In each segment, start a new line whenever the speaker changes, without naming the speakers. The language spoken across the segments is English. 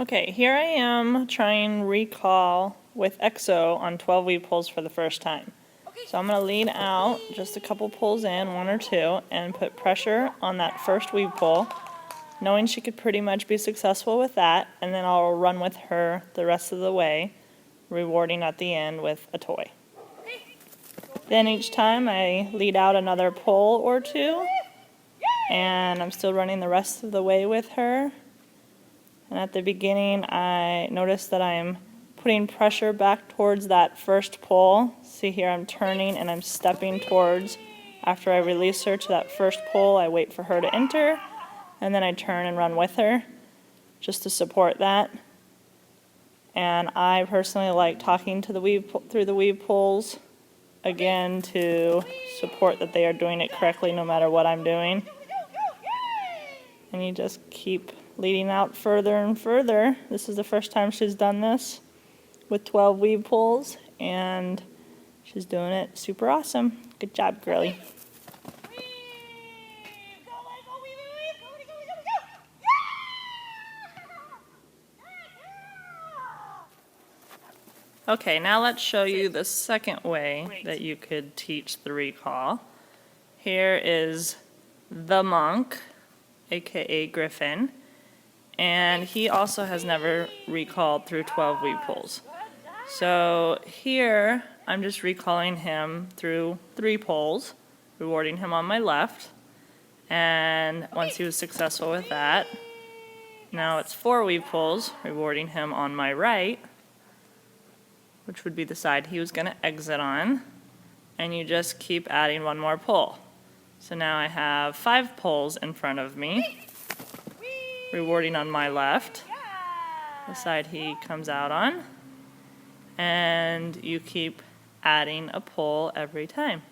Okay, here I am trying recall with EXO on 12 weave pulls for the first time. So I'm going to lean out just a couple pulls in, one or two, and put pressure on that first weave pull, knowing she could pretty much be successful with that, and then I'll run with her the rest of the way, rewarding at the end with a toy. Then each time I lead out another pull or two, and I'm still running the rest of the way with her. And at the beginning, I notice that I'm putting pressure back towards that first pull. See here, I'm turning and I'm stepping towards. After I release her to that first pull, I wait for her to enter, and then I turn and run with her just to support that. And I personally like talking to the weave through the weave pulls, again, to support that they are doing it correctly no matter what I'm doing. And you just keep leading out further and further. This is the first time she's done this with 12 weave pulls, and she's doing it super awesome. Good job, girlie. Okay, now let's show you the second way that you could teach the recall. Here is the monk, aka Griffin, and he also has never recalled through 12 weave pulls. So here I'm just recalling him through 3 pulls, rewarding him on my left, and once he was successful with that, now it's 4 weave pulls, rewarding him on my right, which would be the side he was going to exit on, and you just keep adding 1 more pull. So now I have 5 pulls in front of me, rewarding on my left, the side he comes out on, and you keep adding a pull every time.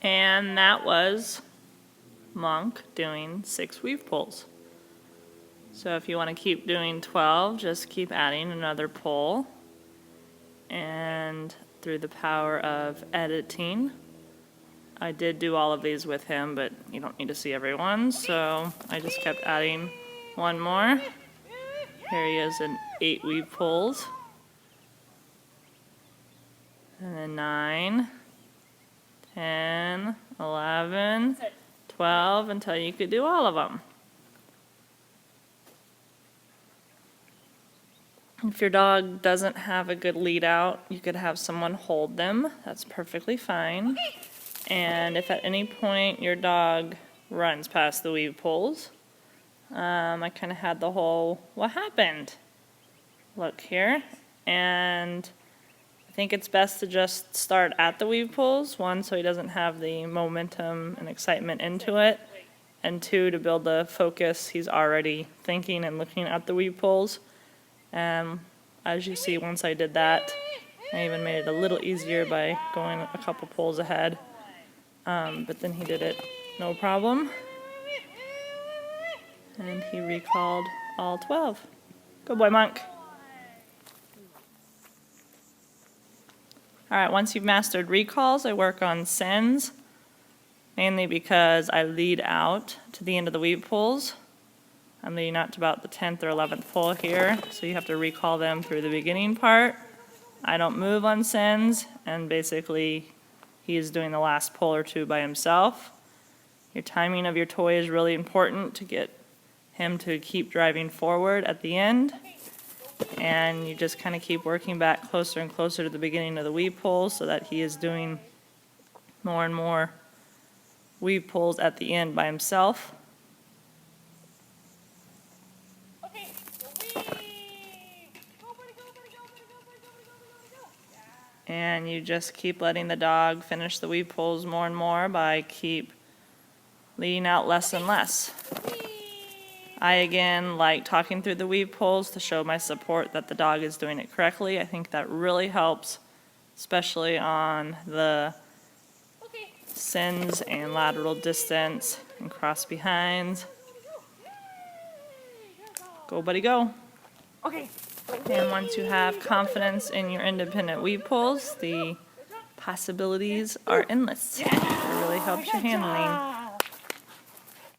And that was Monk doing 6 weave pulls. So if you want to keep doing 12, just keep adding another pull. And through the power of editing, I did do all of these with him, but you don't need to see everyone, so I just kept adding 1 more. Here he is in 8 weave pulls. And then 9, 10, 11, 12, until you could do all of them. If your dog doesn't have a good lead out, you could have someone hold them. That's perfectly fine. And if at any point your dog runs past the weave pulls, I kind of had the whole, what happened? Look here. And I think it's best to just start at the weave pulls. 1, so he doesn't have the momentum and excitement into it. And 2, to build the focus, he's already thinking and looking at the weave pulls. As you see, once I did that, I even made it a little easier by going a couple pulls ahead. But then he did it no problem. And he recalled all 12. Good boy, Monk. Alright, once you've mastered recalls, I work on sends, mainly because I lead out to the end of the weave pulls. I'm leading out to about the 10th or 11th pull here, so you have to recall them through the beginning part. I don't move on sends, and basically he is doing the last pull or 2 by himself. Your timing of your toy is really important to get him to keep driving forward at the end. And you just kind of keep working back closer and closer to the beginning of the weave pulls so that he is doing more and more weave pulls at the end by himself. And you just keep letting the dog finish the weave pulls more and more by keep leading out less and less. I again like talking through the weave pulls to show my support that the dog is doing it correctly. I think that really helps, especially on the sends and lateral distance and cross behinds. Go, buddy, go.
Okay.
And once you have confidence in your independent weave pulls, the possibilities are endless. They're really really helps your handling.